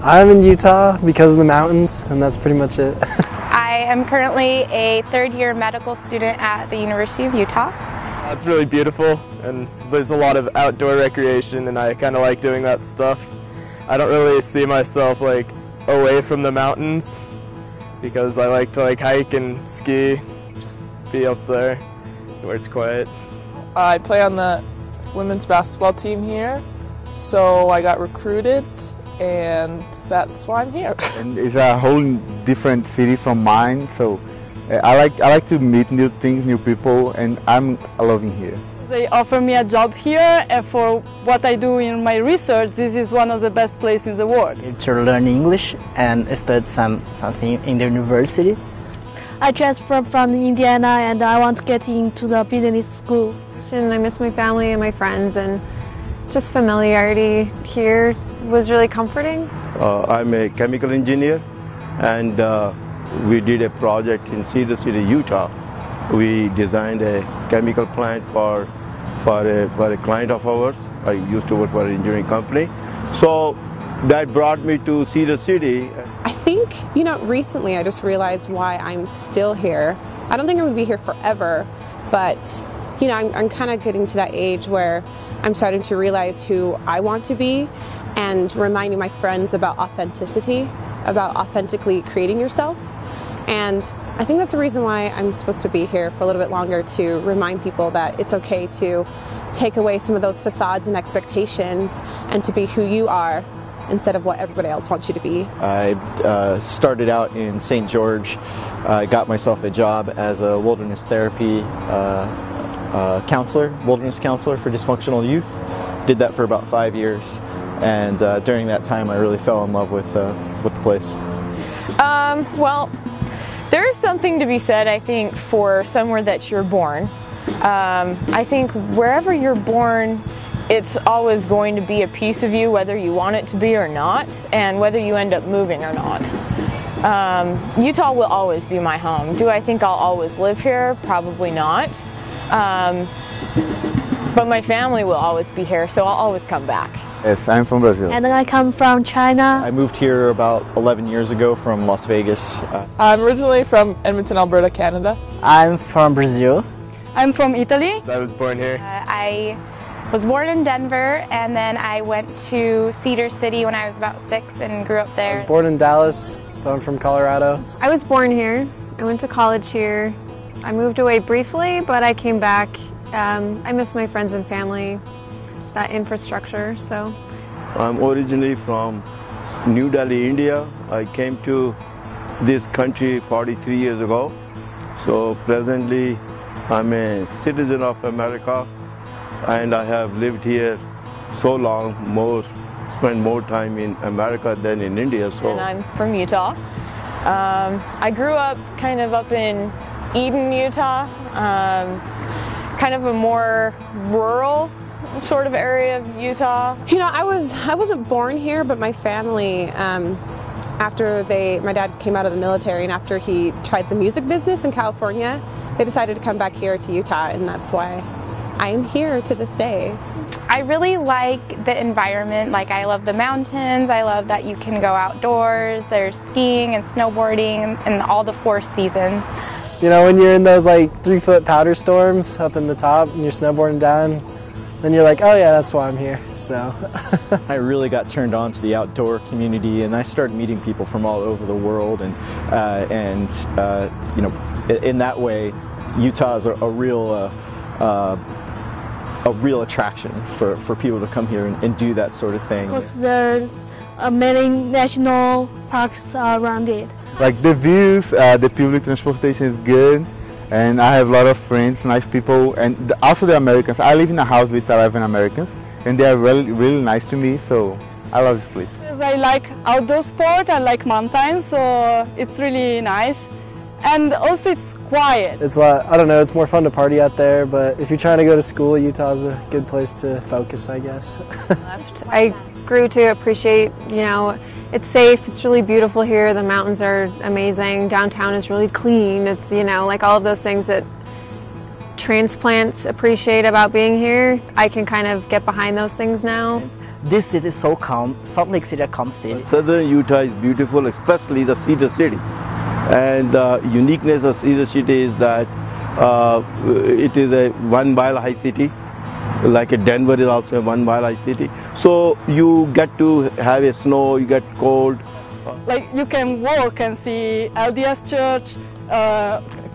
I'm in Utah because of the mountains, and that's pretty much it. I am currently a third-year medical student at the University of Utah. It's really beautiful, and there's a lot of outdoor recreation, and I kind of like doing that stuff. I don't really see myself like away from the mountains because I like to hike and ski, just be up there where it's quiet. I play on the women's basketball team here, so I got recruited, and that's why I'm here. And it's a whole different city from mine, so I like to meet new things, new people, and I'm loving here. They offer me a job here, and for what I do in my research, this is one of the best places in the world. To learn English and study something in the university. I transferred from Indiana and I want to get into the business school. I miss my family and my friends, and just familiarity here was really comforting. I'm a chemical engineer, and we did a project in Cedar City, Utah. We designed a chemical plant for a client of ours. I used to work for an engineering company. So that brought me to Cedar City. I think, recently I just realized why I'm still here. I don't think I'm going to be here forever, but, I'm kind of getting to that age where I'm starting to realize who I want to be and reminding my friends about authenticity, about authentically creating yourself. And I think that's the reason why I'm supposed to be here for a little bit longer, to remind people that it's okay to take away some of those facades and expectations and to be who you are instead of what everybody else wants you to be. I started out in St. George. I got myself a job as a wilderness therapy counselor, wilderness counselor for dysfunctional youth. Did that for about 5 years, and during that time I really fell in love with the place. Well, there is something to be said, I think, for somewhere that you're born. I think wherever you're born, it's always going to be a piece of you, whether you want it to be or not, and whether you end up moving or not. Utah will always be my home. Do I think I'll always live here? Probably not. But my family will always be here, so I'll always come back. Yes, I'm from Brazil. And I come from China. I moved here about 11 years ago from Las Vegas. I'm originally from Edmonton, Alberta, Canada. I'm from Brazil. I'm from Italy. I was born here. I was born in Denver, and then I went to Cedar City when I was about 6 and grew up there. I was born in Dallas, but I'm from Colorado. I was born here. I went to college here. I moved away briefly, but I came back. I miss my friends and family, that infrastructure, so. I'm originally from New Delhi, India. I came to this country 43 years ago. So presently I'm a citizen of America, and I have lived here so long, spent more time in America than in India. So. And I'm from Utah. I grew up kind of up in Eden, Utah, kind of a more rural sort of area of Utah. I wasn't born here, but my family, after my dad came out of the military and after he tried the music business in California, they decided to come back here to Utah, and that's why I'm here to this day. I really like the environment. I love the mountains. I love that you can go outdoors. There's skiing and snowboarding and all the 4 seasons. When you're in those 3-foot powder storms up in the top and you're snowboarding down, then you're like, oh yeah, that's why I'm here. So I really got turned on to the outdoor community, and I started meeting people from all over the world, and in that way, Utah is a real attraction for people to come here and do that sort of thing. Because there's many national parks around it. The views, the public transportation is good, and I have a lot of friends, nice people, and also the Americans. I live in a house with 11 Americans, and they are really nice to me, so I love this place. I like outdoor sport, I like mountains, so it's really nice. And also it's quiet. It's I don't know, it's more fun to party out there, but if you're trying to go to school, Utah's a good place to focus, I guess. I grew to appreciate, it's safe, it's really beautiful here, the mountains are amazing, downtown is really clean, it's, all of those things that transplants appreciate about being here. I can kind of get behind those things now. this city is so calm. Salt Lake City, a calm city. Southern Utah is beautiful, especially the Cedar City. And the uniqueness of Cedar City is that it is a 1 mile high city, like Denver is also a 1 mile high city. So you get to have a snow, you get cold. Like you can walk and see LDS Church,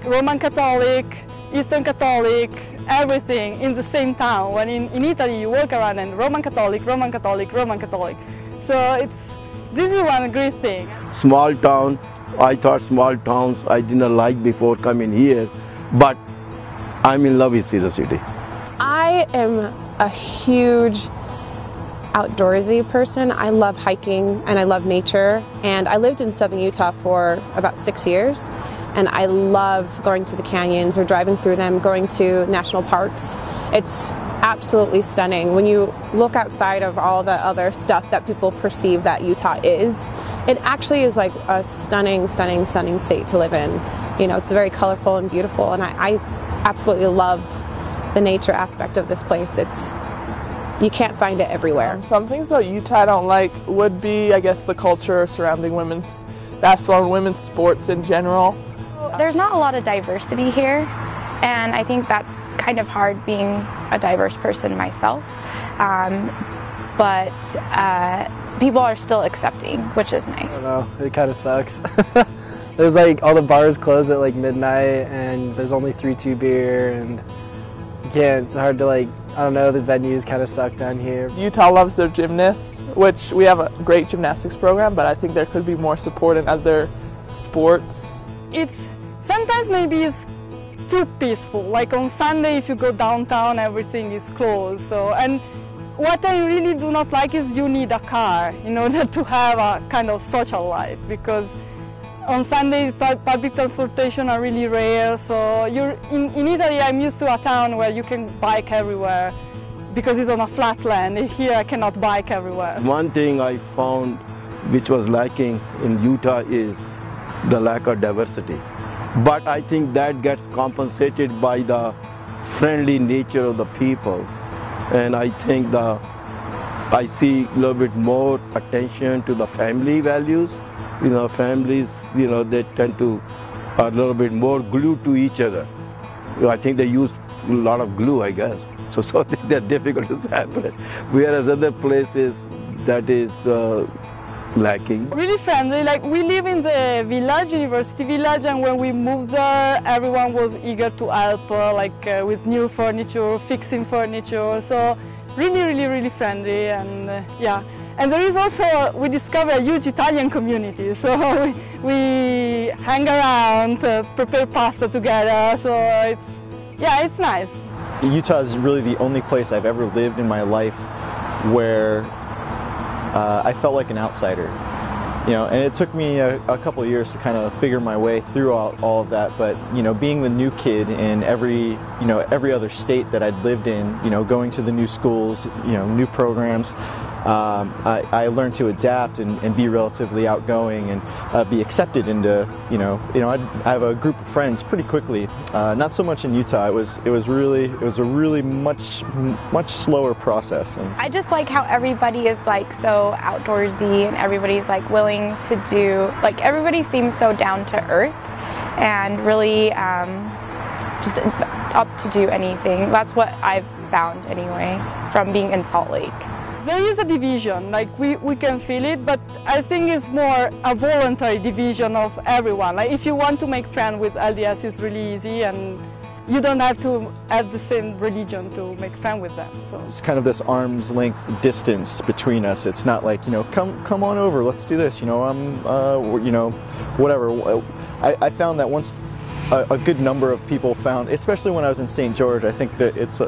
Roman Catholic, Eastern Catholic, everything in the same town. When in Italy you walk around and Roman Catholic, Roman Catholic, Roman Catholic. So this is one great thing. Small town, I thought small towns I didn't like before coming here, but I'm in love with Cedar City. I am a huge outdoorsy person. I love hiking and I love nature, and I lived in southern Utah for about 6 years, and I love going to the canyons or driving through them, going to national parks. It's absolutely stunning. When you look outside of all the other stuff that people perceive that Utah is, it actually is like a stunning, stunning, stunning state to live in. You know, it's very colorful and beautiful, and I absolutely love the nature aspect of this place. You can't find it everywhere. Some things about Utah I don't like would be, I guess, the culture surrounding women's basketball and women's sports in general. There's not a lot of diversity here, and I think that's kind of hard being a diverse person myself. But people are still accepting, which is nice. I don't know, it kind of sucks. There's like all the bars close at like midnight, and there's only 3-2 beer, and it's hard to like, I don't know, the venues kind of suck down here. Utah loves their gymnasts, which we have a great gymnastics program, but I think there could be more support in other sports. Sometimes maybe it's too peaceful. Like on Sunday, if you go downtown, everything is closed. And what I really do not like is you need a car in order to have a kind of social life, because on Sunday public transportation are really rare. So in Italy, I'm used to a town where you can bike everywhere because it's on a flat land. Here I cannot bike everywhere. One thing I found which was lacking in Utah is the lack of diversity. But I think that gets compensated by the friendly nature of the people. And I think I see a little bit more attention to the family values. You know, families, they tend to are a little bit more glued to each other. I think they use a lot of glue, I guess. So they're difficult to separate. Whereas other places, that is lacking. Really friendly. Like we live in the village, University Village, and when we moved there, everyone was eager to help, with new furniture, fixing furniture. So really, really, really friendly, and yeah. And there is also, we discovered a huge Italian community, so we hang around, prepare pasta together, so it's nice. Utah is really the only place I've ever lived in my life where I felt like an outsider. And it took me a couple of years to kind of figure my way through all of that, but being the new kid in every other state that I'd lived in, going to the new schools, new programs, I learned to adapt and be relatively outgoing and be accepted into, I have a group of friends pretty quickly. Not so much in Utah. It was a really much slower process. And I just like how everybody is like so outdoorsy, and everybody's like willing to do, like everybody seems so down to earth and really just up to do anything. That's what I've found anyway from being in Salt Lake. There is a division, like we can feel it, but I think it's more a voluntary division of everyone. Like if you want to make friends with LDS, it's really easy, and you don't have to have the same religion to make friends with them. So it's kind of this arm's length distance between us. It's not like, come on over, let's do this. Whatever. I found that once a good number of people found, especially when I was in St. George, I think that it's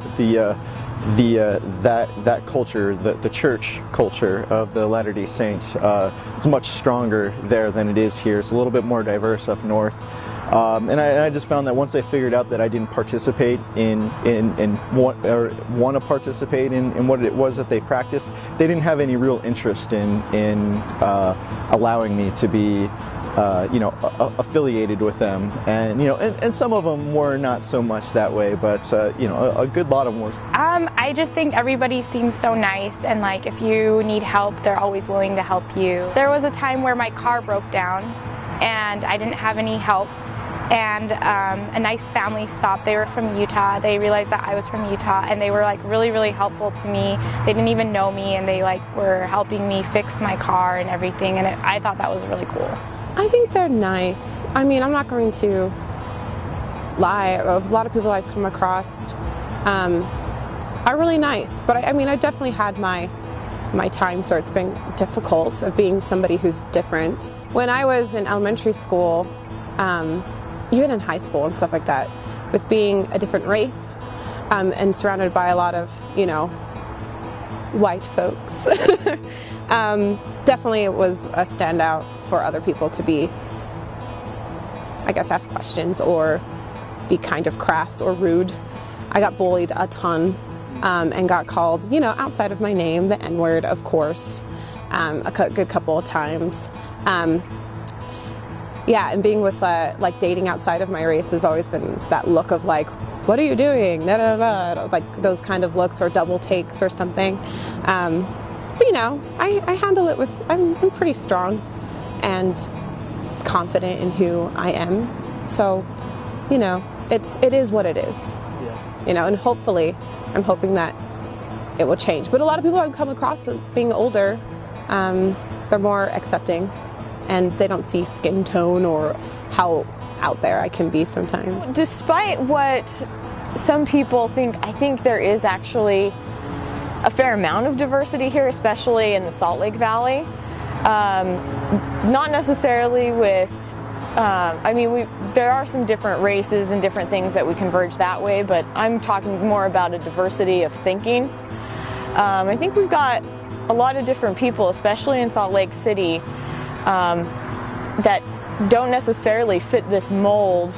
that culture, the church culture of the Latter-day Saints is much stronger there than it is here. It's a little bit more diverse up north. And I just found that once I figured out that I didn't participate in want to participate in what it was that they practiced, they didn't have any real interest in allowing me to be affiliated with them, and and some of them were not so much that way, but a good lot of them were. I just think everybody seems so nice, and like if you need help, they're always willing to help you. There was a time where my car broke down and I didn't have any help, and a nice family stopped. They were from Utah. They realized that I was from Utah, and they were like really, really helpful to me. They didn't even know me, and they like were helping me fix my car and everything, and I thought that was really cool. I think they're nice. I mean, I'm not going to lie. A lot of people I've come across are really nice, but I mean, I definitely had my times where it's been difficult of being somebody who's different. When I was in elementary school, even in high school and stuff like that, with being a different race and surrounded by a lot of, white folks, definitely it was a standout for other people to be, I guess, ask questions or be kind of crass or rude. I got bullied a ton and got called, outside of my name, the N-word, of course, a good couple of times. Yeah, and being with, like, dating outside of my race has always been that look of, like, what are you doing? Da, da, da, da. Like, those kind of looks or double takes or something. But, I handle it with, I'm pretty strong and confident in who I am. So, it is what it is. Yeah. And hopefully, I'm hoping that it will change. But a lot of people I've come across with being older, they're more accepting, and they don't see skin tone or how out there I can be sometimes. Despite what some people think, I think there is actually a fair amount of diversity here, especially in the Salt Lake Valley. Not necessarily with, there are some different races and different things that we converge that way, but I'm talking more about a diversity of thinking. I think we've got a lot of different people, especially in Salt Lake City, that don't necessarily fit this mold.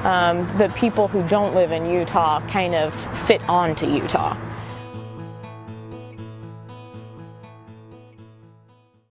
The people who don't live in Utah kind of fit onto Utah.